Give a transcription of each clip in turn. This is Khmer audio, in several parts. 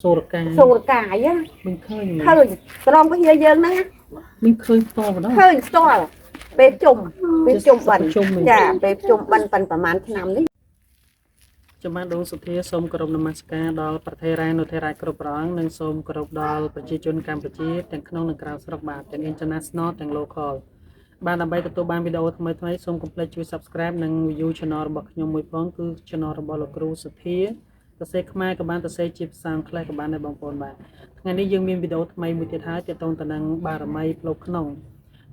សូរកាយសូរកាយមិនឃើញត្រង់វាយើងហ្នឹងមិនឃើញផ្ទាល់ម្ដងឃើញផ្ទាល់ពេលជុំបិណ្ឌចាពេលជុំបិណ្ឌប៉ុន្មានឆ្នាំនេះចំបានដូនសុធាសូមគោរពនមស្ការដល់ប្រធារានុធិរាជគ្រប់ព្រះអង្គនិងសូមគោរពដល់ប្រជាជនកម្ពុជាទាំងក្នុងនិងក្រៅស្រុកបាទទាំង international ទាំង local បាទដើម្បីទទួលបានវីដេអូថ្មីៗសូមកុំភ្លេចជួយ subscribe និង view channel របស់ខ្ញុំមួយផងគឺ channel របស់លោកគ្រូសុធាសរសេរខ្មែរក៏បានសរសេរជាភាសាអង់គ្លេសក៏បានដែរបងប្អូនបាទថ្ងៃនេះយើងមានវីដេអូថ្មីមួយទៀតហើយទាក់ទងទៅនឹងបារមីផ្លូវក្នុង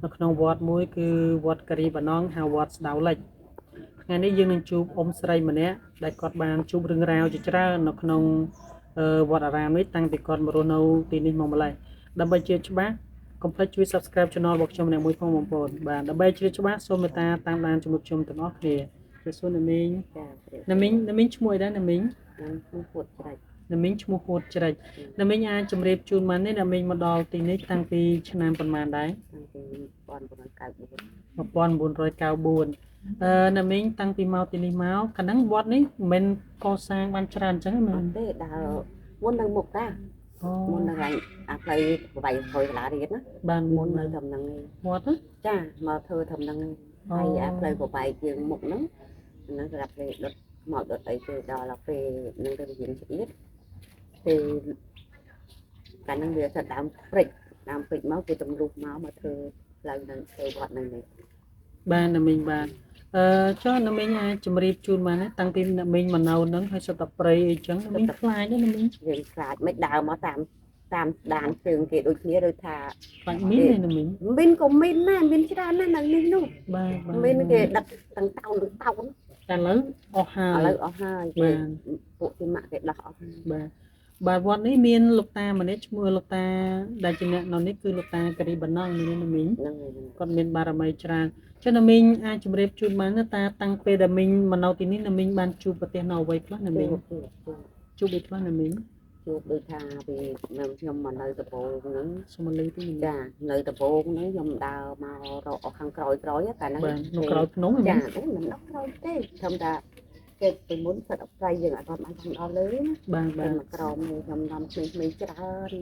នៅក្នុងវត្តមួយគឺវត្តការីបាណង់ហៅវត្តស្ដៅលិចថ្ងៃនេះយើងនឹងជួបអ៊ំស្រីម្នាក់ដែលគាត់បានជួបរឿងរ៉ាវជាច្រើននៅក្នុងវត្តអារាមនេះតាំងពីគាត់មករស់នៅទីនេះមកម្លេះដើម្បីជាច្បាស់កុំភ្លេចជួយ subscribe channel របស់ខ្ញុំម្នាក់មួយផងបងប្អូនបាទដើម្បីជ្រាបច្បាស់សូមមេត្តាតាមដានជាមួយខ្ញុំទាំងអស់គ្នាព្រះសួរណាមីងណាមីងឈ្មោះអីដែរណាមីងឈ្មោះហួតច្រេចណាមីងឈ្មោះហួតច្រេចណាមីងអាចជម្រាបជូនបានទេណាមីងមកដល់ទីនេះតាំងពីឆ្នាំប៉ុន្មានដែរ1994ណាមីងតាំងពីមកទីនេះមកកាលហ្នឹងវត្តនេះមិនមែនកសាងបានច្រើនអញ្ចឹងមែនទេដើរមុននឹងមុខតាមុននឹងអាផ្លូវប្រវៃហុយសាលារៀនណាបានមុននៅត្រឹមហ្នឹងឯងវត្តចាមកធ្វើត្រឹមហ្នឹងឯងហើយអាផ្លូវប្រវៃជាងមុខហ្នឹងសម្រាប់លេដុតមកដុតអីទៅដល់ពេលនឹងទៅរៀនឆ្អៀតពេលកាលហ្នឹងវាទៅដើមព្រិចមកគេតម្រុះមកធ្វើផ្លូវនឹងធ្វើវត្តហ្នឹងបានណាមីងបានចុះណាមីងអាចជម្រាបជូនបានតាំងពីណាមីងមកនៅហ្នឹងហើយសុទ្ធតែព្រៃអីចឹងណាមីងខ្លាចទេណាមីងយើងខ្លាចមិនដើរមកតាមដានជើងគេដូចគ្នាឬថាខ្លាចមីនទេណាមីងមីនក៏មីនណាមានច្រើនណាស់នៅនេះនោះបាទមីនគេដឹកទាំងតោនតែឥឡូវអស់ហើយបាទពួកទីម៉ាក់គេដោះអស់បាទវត្តនេះមានលោកតាម្នាក់ឈ្មោះលោកតាដែលជាអ្នកនៅនេះគឺលោកតាការីបាណង់នេះណាមីងគាត់មានបារមីច្រើនចុះណាមីងអាចជម្រាបជូនបានតាតាំងពេលដែលមីងមកនៅទីនេះណាមីងបានជួបប្រទេសនៅអ្វីខ្លះណាមីងជួបអីខ្លះណាមីងជួបដូចថាពីខ្ញុំមកនៅដំបូងហ្នឹងសុំលឺទីចានៅដំបូងហ្នឹងខ្ញុំដើរមករកខាងក្រោយកាលហ្នឹងនៅក្រោយភ្នំចាមិនដល់ក្រោយទេធម្មតាគេពីមុនសិតអប្រៃយើងអត់បានខាងដល់លើណាបាទមកក្រោមខ្ញុំនាំក្មេងៗច្រើន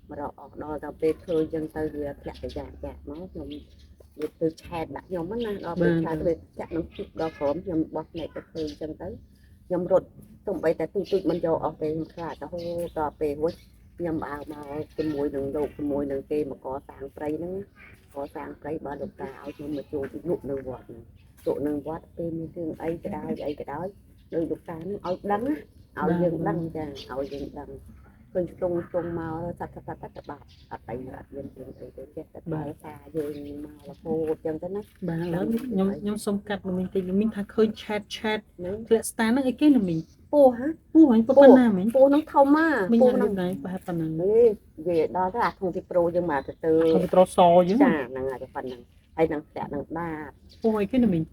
មករកអស់ដល់ទៅពេលឃើញចឹងទៅវាធ្លាក់ប្រយ័ត្នចាក់មកខ្ញុំវាទៅឆែតដាក់ខ្ញុំណាដល់ពេលឆែតវាចាក់នឹងជិះដល់ក្រោមខ្ញុំបោះផ្នែកទៅឃើញចឹងទៅខ្ញុំរត់ទំបីតែទូចមិនយកអស់ទេខ្ញុំខ្លាចទៅដល់ពេលវិញខ្ញុំមកជាមួយនឹងលោកជាមួយនឹងគេមកកសាងព្រៃហ្នឹងកសាងព្រៃបើលោកតាឲ្យខ្ញុំមកចូលទីនោះនៅវត្តហ្នឹងទូនឹងវត្តពេលមានរឿងអីក៏ដោយដោយលោកតានឹងឲ្យដឹងឲ្យយើងដឹងចាឲ្យយើងដឹងឃើញស្ទងមកសត្វបាត់អត់អីអត់យើងទៅចេះតែបើតាយើងមករហូតចឹងទៅណាបាទខ្ញុំសុំកាត់មីងតិចមីងថាឃើញឆែតធ្លាក់ស្តានហ្នឹងអីគេណាមីងពូហ៎ហ្នឹងប៉ុណ្ណាមីងពូហ្នឹងធំពូហ្នឹងដែរប្រហែលប៉ុណ្ណឹងវាដល់ទៅអាធុងទីប្រូយើងមកទៅធុងទីប្រូសយើងចាហ្នឹងហើយប៉ុណ្ណឹងហើយនឹងធ្លាក់នឹងដាតពូអីគេណាមីង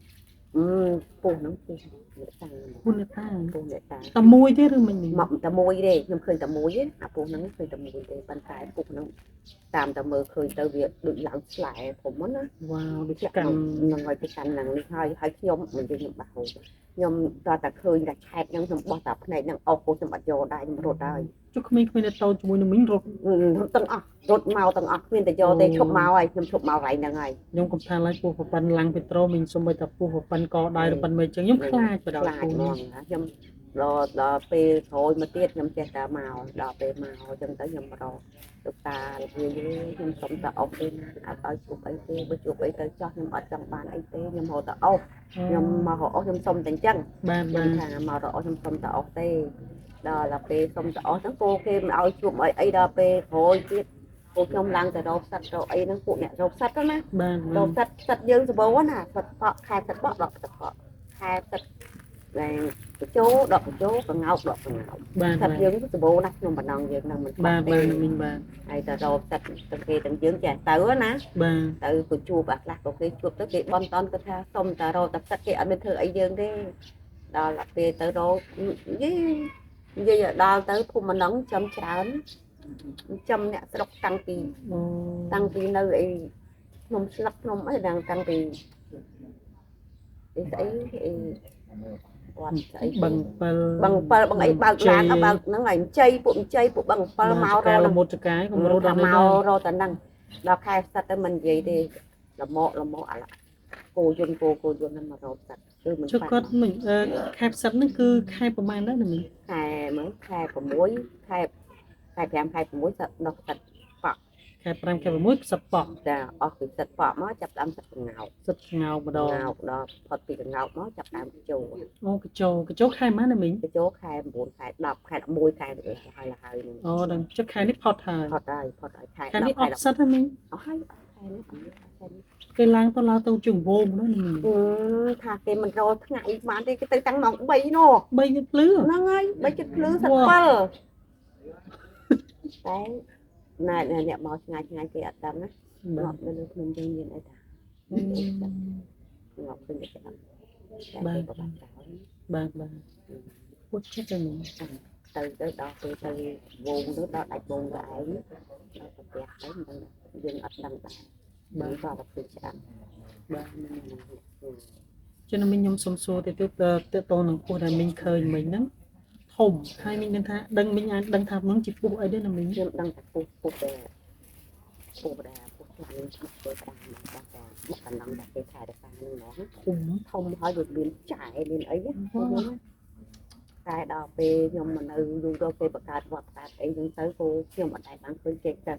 ពូហ្នឹងពូអ្នកតាតែមួយទេឬមិនមកតែមួយទេខ្ញុំឃើញតែមួយទេអាពូហ្នឹងឃើញតែមួយទេប៉ុន្តែពូហ្នឹងតាមតែមើលឃើញទៅវាដូចឡើងឆ្លែធំណាវ៉ាវដូចកាន់នឹងឲ្យទៅកាន់ហ្នឹងនេះហើយខ្ញុំមិនខ្ញុំបោះខ្ញុំតើតែឃើញតែឆែតហ្នឹងខ្ញុំបោះតែផ្នែកហ្នឹងអស់ខ្ញុំអត់យកដែរខ្ញុំរត់ហើយចុះក្មេងៗនៅតូចជាមួយនឹងមីងរត់ទាំងអស់រត់មកទាំងអស់គ្មានតែយកទេឈប់មកហើយខ្ញុំឈប់មកកន្លែងហ្នឹងហើយខ្ញុំកំថាឡើងពោះប្រប៉ិនឡើងពេត្រូមីងសុំឲ្យតែពោះប្រប៉ិនកដៃប្រប៉ិនមិនចឹងខ្ញុំខ្លាចបដៅពូខ្ញុំដល់ពេលក្រោយមកទៀតខ្ញុំចេះតែមកដល់ពេលមកចឹងទៅខ្ញុំរកលោកតាវាខ្ញុំសុំតែអុកទេណាអត់ឲ្យជួបអីទេបើជួបអីទៅចោះខ្ញុំអត់ចង់បានអីទេខ្ញុំរកតែអុកខ្ញុំមករកអុកខ្ញុំសុំតែអញ្ចឹងបាទថាមករកអុកខ្ញុំសុំតែអុកទេដល់ពេលសុំតែអុកហ្នឹងពូគេមិនឲ្យជួបអីដល់ពេលក្រោយទៀតពួកខ្ញុំឡើងទៅរកសัตว์រកអីហ្នឹងពួកអ្នករកសัตว์ណារកសัตว์យើងសម្បូរណាសัตว์បកខែសัตว์បកដកសัตว์បកខែសัตว์ដែលបញ្ចូលដកបញ្ចូលកងោកដកកងោកបាទយើងសម្បូរណាស់ខ្ញុំបណ្ដងយើងនឹងមិនបាទមីងបាទហើយតែរកសัตว์ទាំងគេទាំងយើងចេះទៅណាបាទទៅទៅជួបអាខ្លះក៏គេជួបទៅគេបន់តន់គាត់ថាសុំតែរកតែសัตว์គេអត់មានធ្វើអីយើងទេដល់ពេលទៅរកនិយាយដល់ទៅភូមិណ្ណឹងចំច្រើនចំអ្នកស្រុកតាំងពីនៅអីខ្ញុំស្លឹកខ្ញុំអីតាំងពីស្អី គាត់ស្អី bằng pel បងអីបើកឡានបើកហ្នឹងហើយជ័យពួកពួកបង7មករក một cái cũng một ថា đòn ម đấy ករកតែហ្នឹងដល់ខែផ្សិតទៅមិននិយាយទេលមកអាគោយន្តហ្នឹងមករកផ្សិតគឺមិន cho con mình khai sẵn nó cứ khaiប្រហែលដែរmình ខែមើលខែ6ខែ5ខែ6ទៅដល់ផ្សិតប៉ក់ khai 5khai 6សឹកប៉ក់ ចាអស់ពីផ្សិតប៉ក់មកចាប់ដើមផ្សិតកងោក សឹកងោកម្ដង ងោកដល់ផុតពីកងោកមកចាប់ដើមកចូល អូកញ្ចោkhaiម៉ានដែរmình ទៅចូលខែ9ខែ10ខែ11ខែហើយហ្នឹង អូដល់ចុះខែនេះផុតហើយ ផុតហើយខែ ខែនេះ 10 អស់សិតហ្នឹង អស់ហើយខែនេះ គេឡើងទៅឡើងទៅជើងវងហ្នឹង ថាគេមិនរកថ្ងៃបានទេគេទៅតាំងម៉ោង3នោះ 3ទឹកភ្លឺ ហ្នឹងហើយ3ចិត្តភ្លឺសិត7តែណែអ្នកមកឆ្ងាយគេអត់ដឹងណាមកនៅលើខ្ញុំយើងមានអីថាងប់ពេញតែចាំតែគេបាត់ចោល បាទពុតចិត្តទៅហ្នឹង ទៅដល់ពេលទៅវងទៅដល់ដាច់វងទៅឯងដល់ទៅផ្ទះទៅមិនយើងអត់ដឹងដែរបាទក៏ទៅច្រើន បាទចឹងមិញខ្ញុំសុំសួរទៅទៅតនឹងពោះដែលមិញឃើញមិញហ្នឹងធំហើយមិញដឹងថាដឹងមិញអាចដឹងថាហ្នឹងជាពោះអីដែរណាមិញ ខ្ញុំដឹងតែពុះដែរពុះខ្លាំងឈ្មោះទៅតាមដល់តែមកកណ្ដឹងតែគេខែរសាហ្នឹងហ្មងធំហើយវាមានចែមានអីតែដល់ពេលខ្ញុំមកនៅយូរដល់ពេលបង្កើតវត្តតាអីហ្នឹងទៅគោខ្ញុំអត់ដែរបានឃើញគេទៅ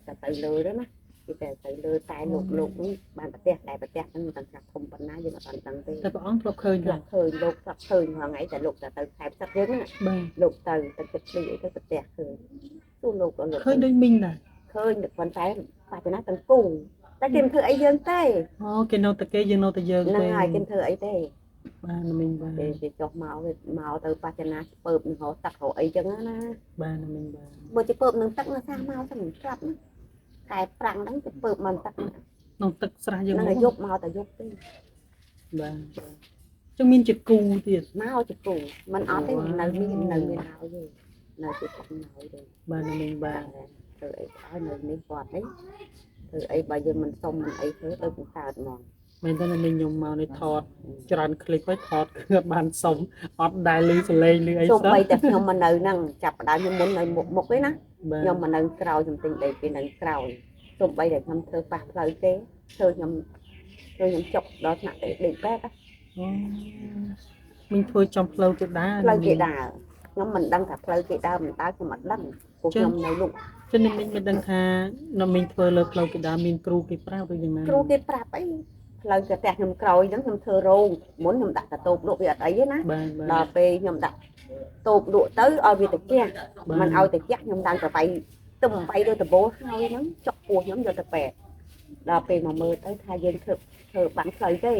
លើទេណាគេទៅលើតែលោកហ្នឹងបានប្រទេសដែរប្រទេសហ្នឹងមិនដឹងថាធំប៉ុណ្ណាយើងអត់ដឹងទេ តែព្រះអង្គធ្លាប់ឃើញ លោកឃើញលោកស្រាប់ឃើញហ្នឹងឯងតែលោកទៅខែផ្សិតយើងហ្នឹង បាទ លោកទៅចិត្តភ្លីអីទៅប្រទេសឃើញទូលោកឃើញ ឃើញដូចមិញដែរ ឃើញប៉ុន្តែបាច់ណាទាំងគូតែគេមិនធ្វើអីយើងទេ អូគេនៅតែគេយើងនៅតែយើង ហ្នឹង ទេ ហើយគេធ្វើអីទេ បាទមិញបាទ គេចុះមកទៅបាច់ណាស្ពើបនឹងរកទឹករកអីចឹងណា បាទមិញបាទ បើជាពើបនឹងទឹកណាសាមកទៅមិនស្រាប់ណាខែប្រាំងហ្នឹងគេពើបមកទឹក ក្នុងទឹកស្រះយើង ហ្នឹង មក យប់មកតែយប់ទេ បាទចឹងមានជាគូទៀត មកជាគូมันអត់ទេនៅមានហើយទេនៅទីខាងនៅទេ បាទមិញបាទ ធ្វើអីឲ្យនៅនេះគាត់នេះធ្វើអីបើយើងមិនសុំមិនអីធ្វើទៅបង្កើតហ្មង មែនតើមិញខ្ញុំមកនេះថតច្រើនคลิปហើយថតគឺបានសុំអត់ដែលលឺសលេងលឺអី សូ សោះ ម្បីតែខ្ញុំមកនៅហ្នឹងចាប់ផ្ដើមខ្ញុំមុននៅមុខទេណា បាទ ខ្ញុំមកនៅក្រោយខ្ញុំទិញដីពីនៅក្រោយសូម្បីតែខ្ញុំធ្វើប៉ះផ្លូវទេធ្វើខ្ញុំចុកដល់ថ្នាក់ដេកពេក មិញធ្វើចំផ្លូវទៅដែរ ផ្លូវគេដើរខ្ញុំមិនដឹងថាផ្លូវគេដើរមិនដើរខ្ញុំអត់ដឹងពួកខ្ញុំនៅលុក ចឹងមិញមិនដឹងថានៅមិញធ្វើលើផ្លូវគេដែរមានគ្រូគេប្រាប់ឬយ៉ាងណា គ្រូគេប្រាប់អីផ្លូវទៅផ្ទះខ្ញុំក្រោយហ្នឹងខ្ញុំធ្វើរោងមុនខ្ញុំដាក់កាតូបលក់វាអត់អីទេណា បាទ ដល់ពេលខ្ញុំដាក់តូបលក់ទៅឲ្យវាត្រជាក់មិនឲ្យត្រជាក់ខ្ញុំឡើងទៅបៃទៅទៅដបោហើយហ្នឹងចុកពោះខ្ញុំយកទៅពេទ្យដល់ពេលមកមើលទៅថាយើងធ្វើបានផ្លូវទេ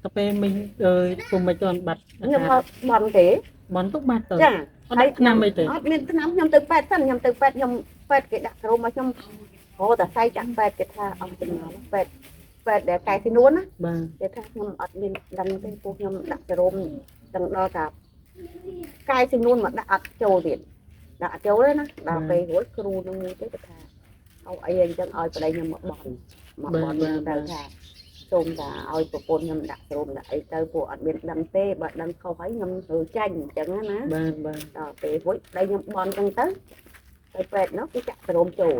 ទៅពេលមិញពុំមិនទាន់បាត់ ខ្ញុំអត់បន់ទេ បន់ទុកបាត់ទៅ ចា អត់ដាក់ឆ្នាំអីទេ អត់មានឆ្នាំខ្ញុំទៅពេទ្យសិនខ្ញុំទៅពេទ្យខ្ញុំពេទ្យគេដាក់ក្រុមមកខ្ញុំហៅតែស្អីចាក់ពេទ្យគេថាអត់ចំណងពេទ្យដែលកែទីនួនណា បាទ គេថាខ្ញុំអត់មានដឹងទេពួកខ្ញុំដាក់ក្រុមទាំងដល់ថាកែទីនួនមកដាក់អត់ចូលទៀតដាក់អត់ចូលទេណាដល់ពេលរួចគ្រូនឹងមួយទេគេថាเอาអីអញ្ចឹងឲ្យប្តីខ្ញុំមកបន់ទៅថាសូមថាឲ្យប្រពន្ធខ្ញុំដាក់ក្រុមដាក់អីទៅពួកអត់មានដឹងទេបើដឹងខុសហើយខ្ញុំធ្វើចាញ់អញ្ចឹងណា បាទ ដល់ពេលរួចប្តីខ្ញុំបន់អញ្ចឹងទៅពេទ្យនោះគេចាក់ក្រុមចូល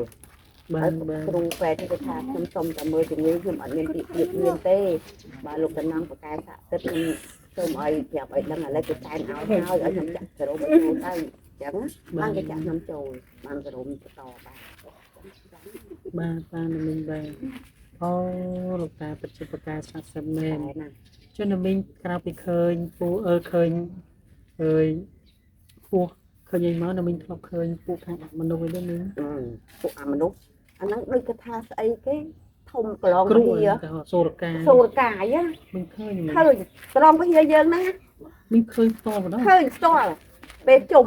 បាទ គ្រូពេទ្យគេថាខ្ញុំសុំតែមើលជំងឺខ្ញុំអត់មានទីទៀតមានទេបើលោកតំណងប្រកែសាក់ទឹកខ្ញុំសូមឲ្យប្រាប់ឲ្យដឹងឥឡូវគេតែនឲ្យខ្ញុំចាក់ក្រុមចូលទៅអញ្ចឹងបានគេចាក់ខ្ញុំចូលបានក្រុមបន្តបាន បាទមិញបាទអូលោកតាបច្ចុប្បន្នការសាក់សិនមែន ណា ចុះនៅមិញក្រៅពីឃើញពូឃើញពូឃើញអីមកនៅមិញធ្លាប់ឃើញពូខាងមនុស្សអីដែរមិញ ពួកអាមនុស្សអាហ្នឹងដូចគេថាស្អីគេធំកន្លង គ្រូ វិហារ សូរកាយ សូរកាយ មិនឃើញ ឃើញកន្លងវិហារយើងហ្នឹង មិនឃើញតបដល់ ឃើញស្ទាល់ពេលជុំ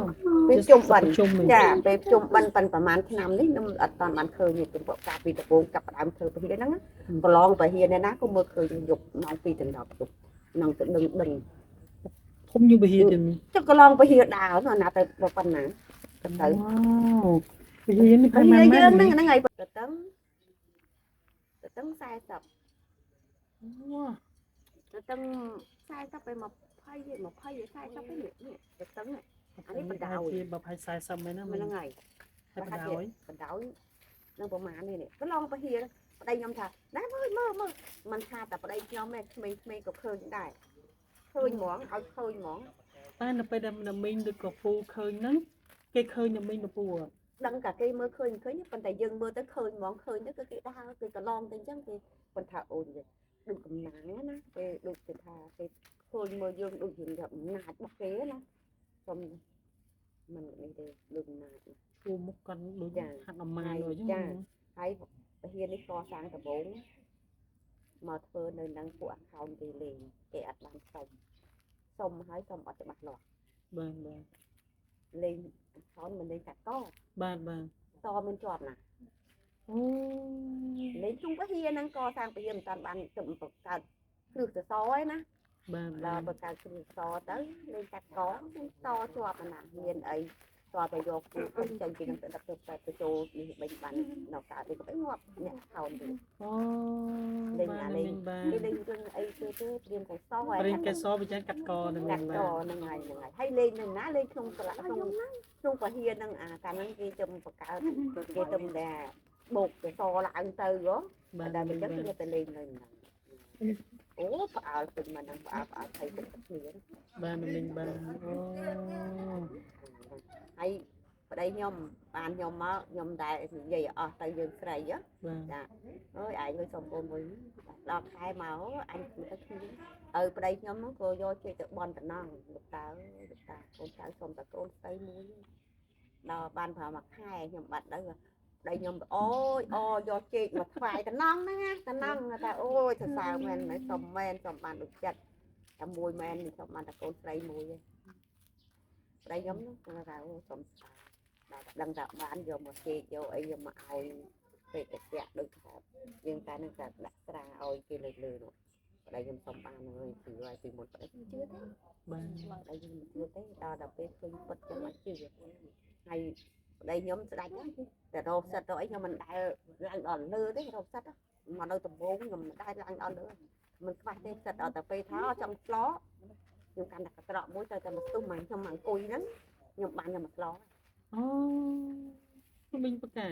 បិណ្ឌចាពេលជុំបិណ្ឌប្រហែលឆ្នាំនេះខ្ញុំអត់តាន់បានឃើញទេពួកកាពីតពងកាប់ផ្ដើមធ្វើពហិហ្នឹងប្រឡងពហិណាក៏មើលឃើញយប់ម៉ោង2ដល់10យប់នឹងទៅដឹង ធំnhưវិហារទៀត ចុះកន្លងពហិដើរណាទៅប៉ុណ្ណាទៅទៅ វិហារនេះប្រហែល យើង ម៉ែ ហ្នឹងហើយទៅតឹង40ទៅតឹង40ទៅតឹង40ទៅ20 20ទេ20 40ទេនេះទៅតឹងអានេះ នេះ បណ្ ប្រ ដោ ហែល យ ជា20 40មែនណា មិន មិញ ហ្នឹងហើយ ហើយ ប្រ ប ហែល ដ ជាបណ្ដោយនឹងប្រហែលនេះក៏ឡងទៅហៀប្តីខ្ញុំថាណែមើលមិនថាតែប្តីខ្ញុំទេក្មេងៗក៏ឃើញដែរឃើញហ្មងឲ្យឃើញហ្មង តែនៅពេលដែលមីងឬក៏ពូឃើញហ្នឹងគេឃើញតែមីងទៅពូ ដឹងតែគេមើលឃើញប៉ុន្តែយើងមើលទៅឃើញហ្មងឃើញទៅគឺគេដើរគេក៏ឡងទៅអញ្ចឹងគេគាត់ថាអូនដូចកំណាំងណាគេដូចគេថាគេឃើញមើលយើងដូចយើងថាអំណាចរបស់គេណាសុំមិននេះទេដូចអំណាច ពូមុខគាត់ដូច ចា ហាត់អំម៉ាយដូចអញ្ ចា ចឹង ហើយវិហារនេះកសាងដំបូងមកធ្វើនៅនឹងពួក account គេលេងគេអត់បានសុំហើយសុំអត់ច្បាស់លាស់ បាទ លេង account មិនលេងកាត់ក បាទ តមិនជាប់ណា អូ លេងជុំវិហារហ្នឹងកសាងវិហារមិនតាន់បានទៅបង្កើតគ្រឹះសសរឯណា បាទ ដល់បង្កើតគ្រឹះសសរទៅលេងកាត់កតជាប់ណាមានអីតតែយកពូចេញពីនឹងទៅដឹកទៅចូលនេះបិញបាននៅកើតទៅងាប់អ្នក account ទៅ អូ លេង បាទ អា មី លេង ងបាទ គេលេងរឿងអីទៅព្រៀងកសោ រៀនកែសបញ្ញាកាត់កនឹង កា មីង ត់ បា ក ទ ហ្នឹងហើយលេងនៅណាលេងក្នុងសាលាក្នុងពហិយហ្នឹងអាកាលហ្នឹងគេចំបង្កើតគេទៅដែរបោកកសឡើងទៅហ៎ បាទ តែ មី មិន ង ចឹង បាទ គេទៅលេងនៅហ្នឹងអូផ្អើលពេញមកហ្នឹងផ្អើលថៃទៅគ្នា បាទមីងបាទអូ ហើយប្តីខ្ញុំបានខ្ញុំមកខ្ញុំដែរនិយាយអស់ទៅយើងស្រីហ៎ បាទ ចាអើយឯងឲ្យសុំកូនមួយដល់ខែមកអញទៅគ្នាប្តីខ្ញុំហ្នឹងក៏យកជិះទៅបន់តំណងលោកតាកូនចៅសុំតែកូនស្រីមួយដល់បានប្រហែលមួយខែខ្ញុំបាត់ទៅប្តីខ្ញុំអូយយកជែកមកថ្វាយតំណងហ្នឹងណាតំណងថាអូយសរសើរមែនសុំបានដូចចិត្តតែមួយមែនសុំបានតែកូនស្រីមួយឯងប្តីខ្ញុំហ្នឹងគាត់ថាអូសុំស្ដាដល់ដឹងថាបានយកមកជែកយកអីយកមកឲ្យពេកតាក់ដូចថាយើងតែនឹងតែដាក់ស្រាឲ្យគេលើនោះប្តីខ្ញុំសុំបានហើយជឿឲ្យពីមុនប្តីជឿទេ បាទ ប្តីខ្ញុំជឿទេដល់ពេលឃើញពិតចឹងអត់ជឿហើយប្តីខ្ញុំស្ដាច់តែរកសិតទៅអីខ្ញុំមិនដែលឡើងដល់លើទេរកសិតមកនៅដំបងខ្ញុំមិនដែលឡើងដល់លើមិនខ្វះទេសិតដល់តែពេលថាចង់ឆ្លោខ្ញុំកាន់តែកត្រកមួយទៅតែមកទុំមកខ្ញុំមកអង្គុយហ្នឹងខ្ញុំបានតែមកឆ្លោ អូមីងប្រកែ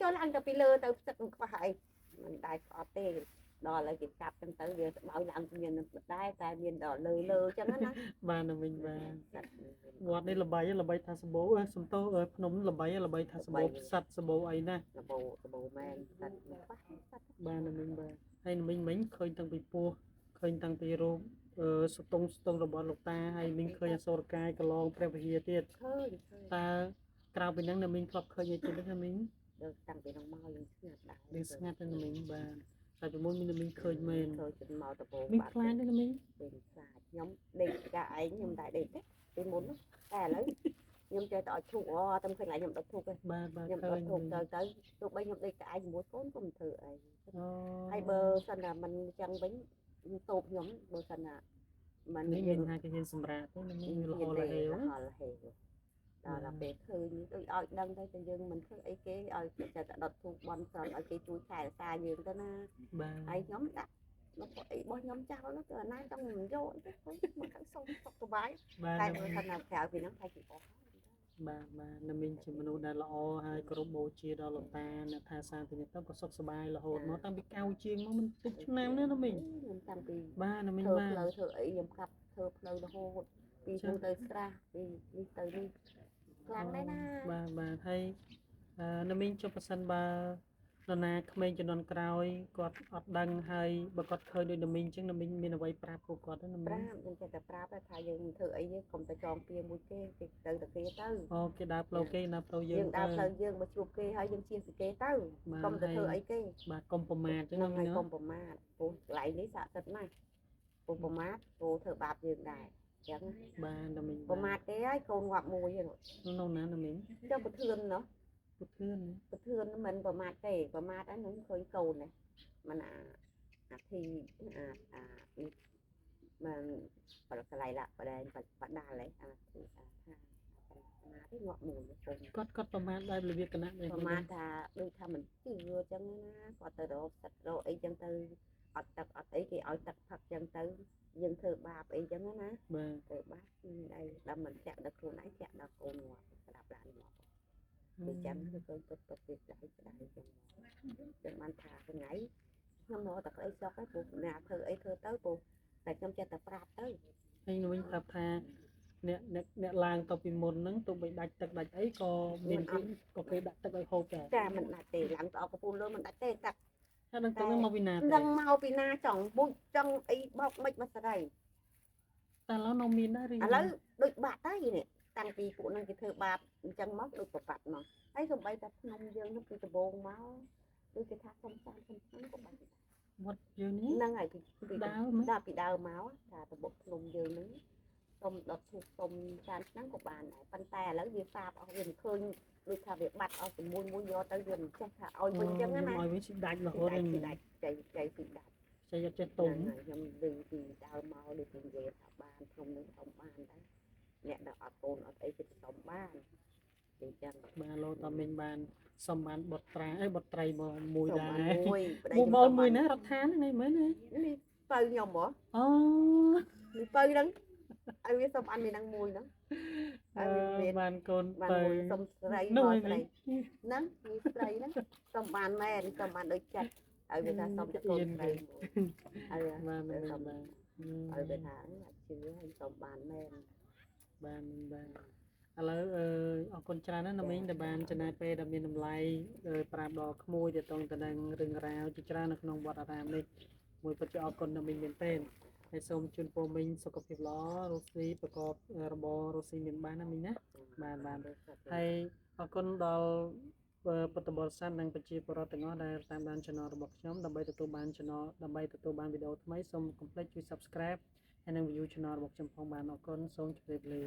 ចូលឡើងទៅពីលើទៅទឹកខ្វះហើយមិនដែរស្អត់ទេដល់ឥឡូវគេចាប់ចឹងទៅវាស្បោយឡើងមានដែរតែមានដល់លើចឹងណា បាទមីងបាទវត្តនេះល្បីថាសម្បូរសំទោភ្នំល្បីថាសម្បូរសัตว์សម្បូរអីណា សបោមែនសត្វខ្វះសត្វ បាទមីងបាទហើយមីងឃើញតាំងពីពោះឃើញតាំងពីរូបស្ទង់របស់លោកតាហើយមីងឃើញអសូរកាយកន្លងព្រះវិហារទៀត ឃើញ តើក្រៅពីហ្នឹងមីងធ្លាប់ឃើញអីទៀតទេមីង ដល់តាំងពីក្នុងមកយើងស្ងាត់ដែរ យើងស្ងាត់ទៅមីងបាទតែពីមុនមីងឃើញមែន ឃើញទៅមកដបោ មីងខ្លាចទេមីង ពេលខ្លាចខ្ញុំដេកចាឯងខ្ញុំដែរដេកទេពីមុនតែឥឡូវខ្ញុំចេះតែអត់ឈប់តែឃើញឡើងខ្ញុំដុតធូបទេ បាទ ខ្ញុំ ឃើ ដុត ញ ធូបទៅទោះបីខ្ញុំដេកតែឯងជាមួយកូនក៏មិនធ្វើអី អូ ហើយបើសិនតែមិនចឹងវិញតូបខ្ញុំបើសិនណាមិន នេះ យើ យើង ងថាគេហ៊ានសម្រាប់ទេមីងលហលហេវ ដល់ពេលឃើញដូចឲ្យដឹងទៅតែយើងមិនធ្វើអីគេឲ្យចេះតែដុតធូបបន់ស្រន់ឲ្យគេជួយថែរក្សាយើងទៅណា បាទ ហើយខ្ញុំដាក់មកអីរបស់ខ្ញុំចោលទៅអាណាចង់មិនយកទេមកខាងសុំសុខសប្បាយ បាទ តែបើថាក្រៅពីហ្នឹងថាជាអស់ បាទមីងជាមនុស្សដែលល្អហើយគោរពបូជាដល់លោកតាអ្នកថាសាទៅនេះទៅក៏សុខសប្បាយរហូតមកតាំងពីកៅជាងមកមិនទុកឆ្នាំណាមីង ខ្ញុំតាំងពី បាទមីង ធ្វើ បាទ ផ្លូវធ្វើអីខ្ញុំកាប់ធ្វើផ្លូវរហូតពីហ្នឹងទៅស្រះពីនេះទៅនេះខ្លាំងដែរណា បាទហើយមីងចុះប៉ះសិនបើនរណាក្មេងជំនាន់ក្រោយគាត់អត់ដឹងហើយបើគាត់ឃើញដូចមីងអញ្ចឹងមីងមានអ្វីប្រាប់ពួកគាត់ទេមីង ប្រាប់ខ្ញុំចេះតែប្រាប់ថាយើងធ្វើអីយើងកុំទៅចងពៀមួយគេទៅតែគេទៅ អូគេដើរផ្លូវគេដើរផ្លូវយើ យើង ងដើរផ្លូវយើងមកជួបគេហើយយើងជៀសពីគេទៅកុំទៅធ្វើអីគេ បាទកុំប្រមាថអញ្ចឹង ហ្នឹងហើ មី យ ង កុំប្រមាថព្រោះកន្លែងនេះស័ក្តិសិទ្ធិណាស់ព្រោះប្រមាថព្រោះធ្វើបាបយើងដែរអញ្ចឹង បាទមីង ប្រមាថគេហើយកូនងាប់មួយហ្នឹង នៅណាមីង ចុះប្រធឿនណោះ ពុទ្ធឿន ប្រធឿនមិនប្រមាថទេប្រមាថហ្នឹងខ្ញុំឃើញកូននេះមិនអាធីនេះមិនបលកន្លែងឡាក់បដែងបដាល់ហ្នឹងអាធីថាណាទេងាប់មួយកូន គាត់ប្រមាថដែររបៀបគណៈនេះ ប្រមាថថាដូចថាមិនជឿអញ្ចឹងណាគាត់ទៅរកសិតរកអីចឹងទៅអត់ទឹកអត់អីគេឲ្យទឹកផឹកចឹងទៅ យើងធ្វើបាបអីចឹងណា បាទ ធ្វើបាបអីដល់មិនចាក់ដល់ខ្លួនឯងចាក់ដល់កូនងាប់ស្ដាប់ឡើងងាប់ពីចឹងទៅកូនទៅពីស្ដាយចឹងចឹងបានថាថ្ងៃខ្ញុំមកតែក្តីសោកឯងព្រោះអ្នកធ្វើអីធ្វើទៅព្រោះតែខ្ញុំចេះតែប្រាប់ទៅ ហើយនឹងវិញប្រាប់ថាអ្នកឡើងទៅពីមុនហ្នឹងទោះបីដាច់ទឹកដាច់អីក៏មានគេក៏គេដាក់ទឹកឲ្យហូបដែរ ចាមិនដាច់ទេឡើងទៅអកកំពូលលើមិនដាច់ទេតាក់ ហើយនឹងទឹកហ្នឹងមកពីណា ដឹងមកពីណាចង់បុចចង់អីបោកមិនមកស្រី តែឥឡូវនៅមានដែរឬ ឥឡូវដូចបាត់ហើយនេះតាំងពីពួកនឹងគេធ្វើបាបអញ្ចឹងមកដូចប្របាត់មកហើយសំបីតែខ្ញុំយើងនឹងពីដំបងមកដូចគេថាសុំសានសុំខាងក៏បាត់ វត្តយើងនេះ ហ្នឹងហើយពី ដើម ដល់ពីដើមមកថាតបុកភ្នំយើងនឹងសុំដុតធូបសុំចានឆ្នាំក៏បានដែរប៉ុន្តែឥឡូវវាសាបអស់វាមិនឃើញដូចថាវាបាត់អស់ជាមួយមួយយកទៅវាមិនចេះថាឲ្យវិញអញ្ចឹងណា ឲ្យវិញស៊ីដាច់រហូត ពី ហ្នឹង ដាច់ចៃពីដាច់ ចេះចេះទុំ ខ្ញុំលើពីដើមមកដូចនិយាយថាបានខ្ញុំនឹងសុំបានដែរអ្នកដែលអត់កូនអត់អីគេសុំបានអញ្ចឹង បានលោតមិញបានសុំបានបុតត្រាអីបុតត្រីមកមួយដែរ មួយប្តី មួយបងមួយណារដ្ឋានហ្នឹងមែនទេ នេះបើខ្ញុំហ៎ អូ នេះបើហ្នឹងឲ្យវាសុំអាននេះហ្នឹងមួយហ្នឹង បានកូន បាន បើ មួយសុំស្រី នោះ មក ឯ ស្រី ង ហ្នឹងនេះស្រីហ្នឹងសុំបានមែនសុំបានដូចចិត្តឲ្យវាថាសុំតែកូនស្រីឲ្យ បានបាន សុំ បាន ឲ្យវាថាអត់ជឿឲ្យសុំបានមែន បានបានឥឡូវអរគុណច្រើនណាស់ណាមីងដែលបានចំណាយពេលដ៏មានតម្លៃប្រាប់ដល់ក្មួយទៅតងទៅនឹងរឿងរ៉ាវជាច្រើននៅក្នុងវត្តអារាមនេះមួយពិតជាអរគុណណាមីងមែនទែនហើយសូមជូនពរមីងសុខភាពល្អរស់ស៊ីប្រកបរបររស់ស៊ីមានបានណាមីងណាបានហើយអរគុណដល់ពុទ្ធបរិស័ទនិងប្រជាពលរដ្ឋទាំងអស់ដែលតាមដាន channel របស់ខ្ញុំដើម្បីទទួលបាន channel ដើម្បីទទួលបានវីដេអូថ្មីសូមកុំភ្លេចជួយ Subscribe ហើយនិង view channel របស់ខ្ញុំផងបានអរគុណសូមជម្រាបលា